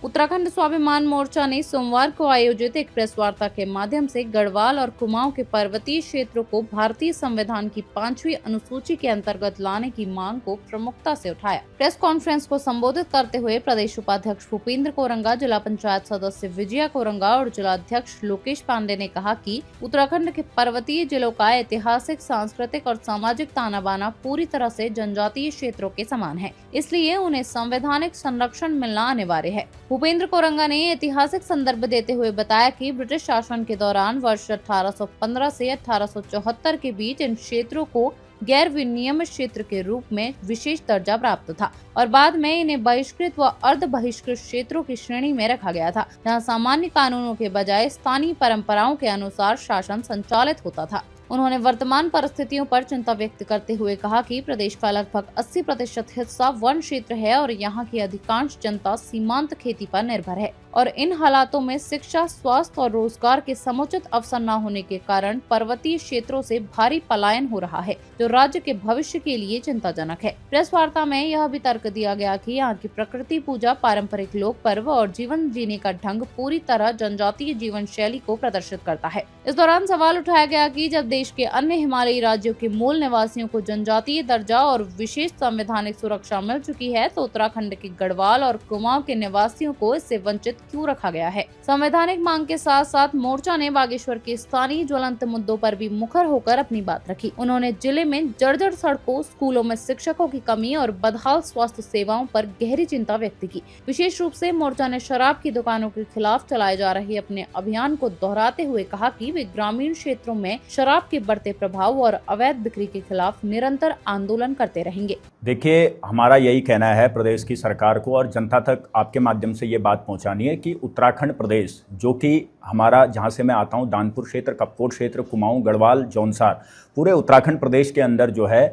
उत्तराखंड स्वाभिमान मोर्चा ने सोमवार को आयोजित एक प्रेस वार्ता के माध्यम से गढ़वाल और कुमाऊं के पर्वतीय क्षेत्रों को भारतीय संविधान की 5वीं अनुसूची के अंतर्गत लाने की मांग को प्रमुखता से उठाया। प्रेस कॉन्फ्रेंस को संबोधित करते हुए प्रदेश उपाध्यक्ष भूपेंद्र कोरंगा, जिला पंचायत सदस्य विजया कोरंगा और जिला अध्यक्ष लोकेश पांडे ने कहा कि उत्तराखंड के पर्वतीय जिलों का ऐतिहासिक, सांस्कृतिक और सामाजिक ताना बाना पूरी तरह से जनजातीय क्षेत्रों के समान है, इसलिए उन्हें संवैधानिक संरक्षण मिलना अनिवार्य है। भूपेंद्र कोरंगा ने ऐतिहासिक संदर्भ देते हुए बताया कि ब्रिटिश शासन के दौरान वर्ष 1815 से 1874 के बीच इन क्षेत्रों को गैर विनियमित क्षेत्र के रूप में विशेष दर्जा प्राप्त था और बाद में इन्हें बहिष्कृत व अर्ध बहिष्कृत क्षेत्रों की श्रेणी में रखा गया था, जहां सामान्य कानूनों के बजाय स्थानीय परंपराओं के अनुसार शासन संचालित होता था। उन्होंने वर्तमान परिस्थितियों पर चिंता व्यक्त करते हुए कहा कि प्रदेश का लगभग 80% हिस्सा वन क्षेत्र है और यहाँ की अधिकांश जनता सीमांत खेती पर निर्भर है और इन हालातों में शिक्षा, स्वास्थ्य और रोजगार के समुचित अवसर न होने के कारण पर्वतीय क्षेत्रों से भारी पलायन हो रहा है, जो राज्य के भविष्य के लिए चिंताजनक है। प्रेस वार्ता में यह भी तर्क दिया गया कि यहाँ की प्रकृति पूजा, पारंपरिक लोक पर्व और जीवन जीने का ढंग पूरी तरह जनजातीय जीवन शैली को प्रदर्शित करता है। इस दौरान सवाल उठाया गया कि जब देश के अन्य हिमालयी राज्यों के मूल निवासियों को जनजातीय दर्जा और विशेष संवैधानिक सुरक्षा मिल चुकी है, तो उत्तराखंड के गढ़वाल और कुमाऊं के निवासियों को इससे वंचित क्यों रखा गया है। संवैधानिक मांग के साथ साथ मोर्चा ने बागेश्वर के स्थानीय ज्वलंत मुद्दों पर भी मुखर होकर अपनी बात रखी। उन्होंने जिले में जर्जर सड़कों, स्कूलों में शिक्षकों की कमी और बदहाल स्वास्थ्य सेवाओं पर गहरी चिंता व्यक्त की। विशेष रूप से मोर्चा ने शराब की दुकानों के खिलाफ चलाए जा रहे अपने अभियान को दोहराते हुए कहा कि वे ग्रामीण क्षेत्रों में शराब के बढ़ते प्रभाव और अवैध बिक्री के खिलाफ निरंतर आंदोलन करते रहेंगे। देखिए, हमारा यही कहना है प्रदेश की सरकार को और जनता तक आपके माध्यम से ये बात पहुंचानी है कि उत्तराखंड प्रदेश, जो कि हमारा, जहां से मैं आता हूं, दानपुर क्षेत्र, कपकोट क्षेत्र, कुमाऊं, गढ़वाल, जौनसार, पूरे उत्तराखंड प्रदेश के अंदर जो है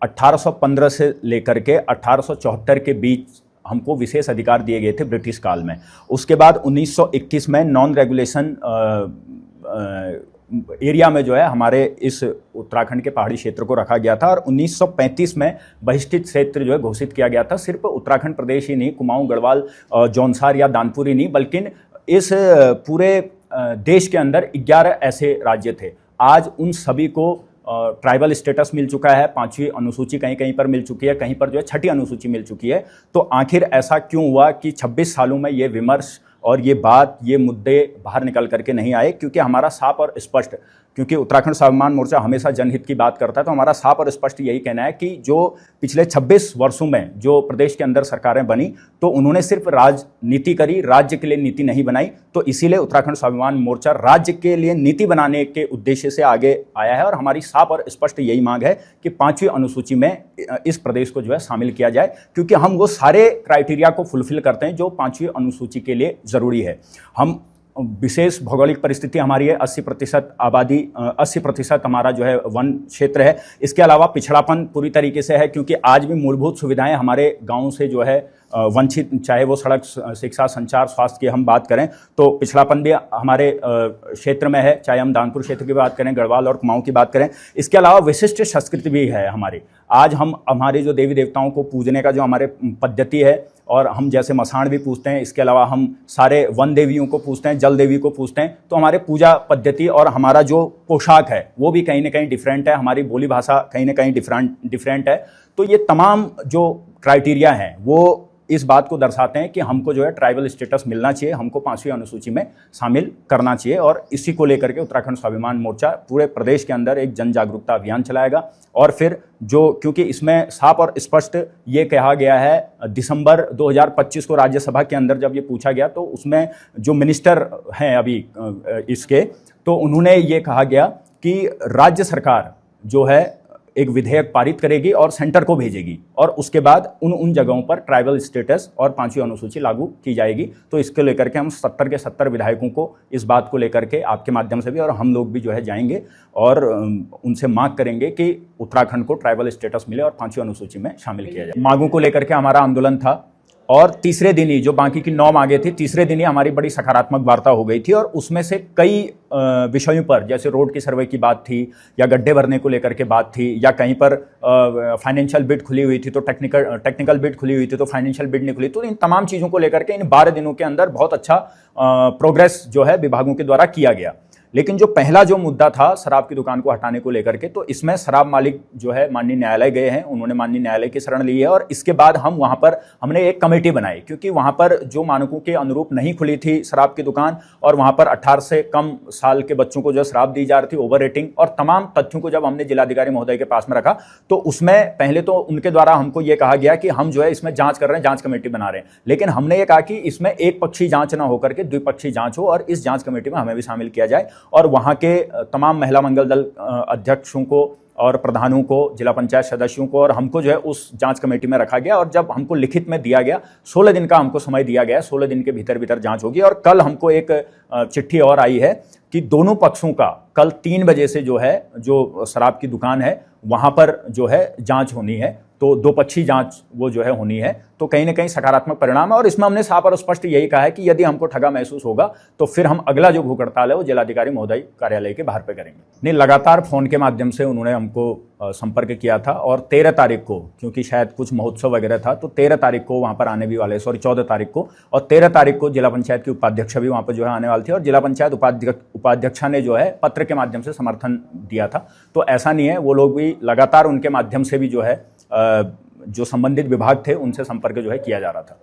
1815 से लेकर के 1874 के बीच हमको विशेष अधिकार दिए गए थे ब्रिटिश काल में। उसके बाद 1921 में नॉन रेगुलेशन एरिया में जो है हमारे इस उत्तराखंड के पहाड़ी क्षेत्र को रखा गया था और 1935 में बहिष्कृत क्षेत्र जो है घोषित किया गया था। सिर्फ उत्तराखंड प्रदेश ही नहीं, कुमाऊं, गढ़वाल, जौनसार या दानपुर ही नहीं, बल्कि इस पूरे देश के अंदर 11 ऐसे राज्य थे। आज उन सभी को ट्राइबल स्टेटस मिल चुका है, 5वीं अनुसूची कहीं कहीं पर मिल चुकी है, कहीं पर जो है 6ठी अनुसूची मिल चुकी है। तो आखिर ऐसा क्यों हुआ कि 26 सालों में ये विमर्श और ये बात, ये मुद्दे बाहर निकल करके नहीं आए? क्योंकि हमारा साफ और स्पष्ट, क्योंकि उत्तराखंड स्वाभिमान मोर्चा हमेशा जनहित की बात करता है, तो हमारा साफ और स्पष्ट यही कहना है कि जो पिछले 26 वर्षों में जो प्रदेश के अंदर सरकारें बनी, तो उन्होंने सिर्फ राजनीति करी, राज्य के लिए नीति नहीं बनाई। तो इसीलिए उत्तराखंड स्वाभिमान मोर्चा राज्य के लिए नीति बनाने के उद्देश्य से आगे आया है और हमारी साफ और स्पष्ट यही मांग है कि 5वीं अनुसूची में इस प्रदेश को जो है शामिल किया जाए, क्योंकि हम वो सारे क्राइटेरिया को फुलफिल करते हैं जो 5वीं अनुसूची के लिए जरूरी है। हम विशेष भौगोलिक परिस्थिति हमारी है, 80% आबादी, 80% हमारा जो है वन क्षेत्र है। इसके अलावा पिछड़ापन पूरी तरीके से है, क्योंकि आज भी मूलभूत सुविधाएं हमारे गाँव से जो है वंचित, चाहे वो सड़क, शिक्षा, संचार, स्वास्थ्य की हम बात करें तो पिछड़ापन भी हमारे क्षेत्र में है, चाहे हम दानपुर क्षेत्र की बात करें, गढ़वाल और कुमाऊं की बात करें। इसके अलावा विशिष्ट संस्कृति भी है हमारी। आज हम हमारे जो देवी देवताओं को पूजने का जो हमारे पद्धति है, और हम जैसे मसाण भी पूजते हैं, इसके अलावा हम सारे वन देवियों को पूजते हैं, जल देवी को पूजते हैं। तो हमारे पूजा पद्धति और हमारा जो पोशाक है वो भी कहीं ना कहीं डिफरेंट है, हमारी बोली भाषा कहीं ना कहीं डिफरेंट है। तो ये तमाम जो क्राइटेरिया हैं वो इस बात को दर्शाते हैं कि हमको जो है ट्राइबल स्टेटस मिलना चाहिए, हमको 5वीं अनुसूची में शामिल करना चाहिए। और इसी को लेकर के उत्तराखंड स्वाभिमान मोर्चा पूरे प्रदेश के अंदर एक जन जागरूकता अभियान चलाएगा। और फिर जो, क्योंकि इसमें साफ और स्पष्ट ये कहा गया है, दिसंबर 2025 को राज्यसभा के अंदर जब ये पूछा गया तो उसमें जो मिनिस्टर हैं अभी इसके, तो उन्होंने ये कहा गया कि राज्य सरकार जो है एक विधेयक पारित करेगी और सेंटर को भेजेगी और उसके बाद उन जगहों पर ट्राइबल स्टेटस और 5वीं अनुसूची लागू की जाएगी। तो इसको लेकर के हम 70 के 70 विधायकों को इस बात को लेकर के आपके माध्यम से भी और हम लोग भी जो है जाएंगे और उनसे मांग करेंगे कि उत्तराखंड को ट्राइबल स्टेटस मिले और 5वीं अनुसूची में शामिल किया जाए। मांगों को लेकर के हमारा आंदोलन था और तीसरे दिन ही जो बाकी की 9 मांगे थी, तीसरे दिन ही हमारी बड़ी सकारात्मक वार्ता हो गई थी और उसमें से कई विषयों पर, जैसे रोड की सर्वे की बात थी या गड्ढे भरने को लेकर के बात थी या कहीं पर फाइनेंशियल बिड खुली हुई थी तो टेक्निकल बिड खुली हुई थी तो फाइनेंशियल बिड नहीं खुली, तो इन तमाम चीज़ों को लेकर के इन 12 दिनों के अंदर बहुत अच्छा प्रोग्रेस जो है विभागों के द्वारा किया गया। लेकिन जो पहला जो मुद्दा था शराब की दुकान को हटाने को लेकर के, तो इसमें शराब मालिक जो है माननीय न्यायालय गए हैं, उन्होंने माननीय न्यायालय की शरण ली है और इसके बाद हम वहां पर हमने एक कमेटी बनाई, क्योंकि वहां पर जो मानकों के अनुरूप नहीं खुली थी शराब की दुकान और वहां पर 18 से कम साल के बच्चों को जो शराब दी जा रही थी, ओवर रेटिंग और तमाम तथ्यों को जब हमने जिलाधिकारी महोदय के पास में रखा तो उसमें पहले तो उनके द्वारा हमको ये कहा गया कि हम जो है इसमें जांच कर रहे हैं, जांच कमेटी बना रहे हैं, लेकिन हमने ये कहा कि इसमें एक पक्षी जांच ना होकर के द्विपक्षीय जांच हो और इस जांच कमेटी में हमें भी शामिल किया जाए और वहां के तमाम महिला मंगल दल अध्यक्षों को और प्रधानों को, जिला पंचायत सदस्यों को और हमको जो है उस जांच कमेटी में रखा गया और जब हमको लिखित में दिया गया 16 दिन का हमको समय दिया गया, 16 दिन के भीतर भीतर जांच होगी और कल हमको एक चिट्ठी और आई है कि दोनों पक्षों का कल 3 बजे से जो है जो शराब की दुकान है वहां पर जो है जांच होनी है, तो द्विपक्षीय जांच वो जो है होनी है, तो कहीं ना कहीं सकारात्मक परिणाम है और इसमें हमने साफ और स्पष्ट यही कहा है कि यदि हमको ठगा महसूस होगा तो फिर हम अगला जो भूख हड़ताल है वो जिलाधिकारी महोदय कार्यालय के बाहर पे करेंगे। नहीं, लगातार फोन के माध्यम से उन्होंने हमको संपर्क किया था और 13 तारीख को, क्योंकि शायद कुछ महोत्सव वगैरह था, तो 13 तारीख को वहाँ पर आने भी वाले, 14 तारीख को, और 13 तारीख को जिला पंचायत की उपाध्यक्षा भी वहाँ पर जो है आने वाली थी और जिला पंचायत उपाध्यक्षा ने जो है पत्र के माध्यम से समर्थन दिया था। तो ऐसा नहीं है, वो लोग भी लगातार उनके माध्यम से भी जो है जो संबंधित विभाग थे उनसे संपर्क जो है किया जा रहा था।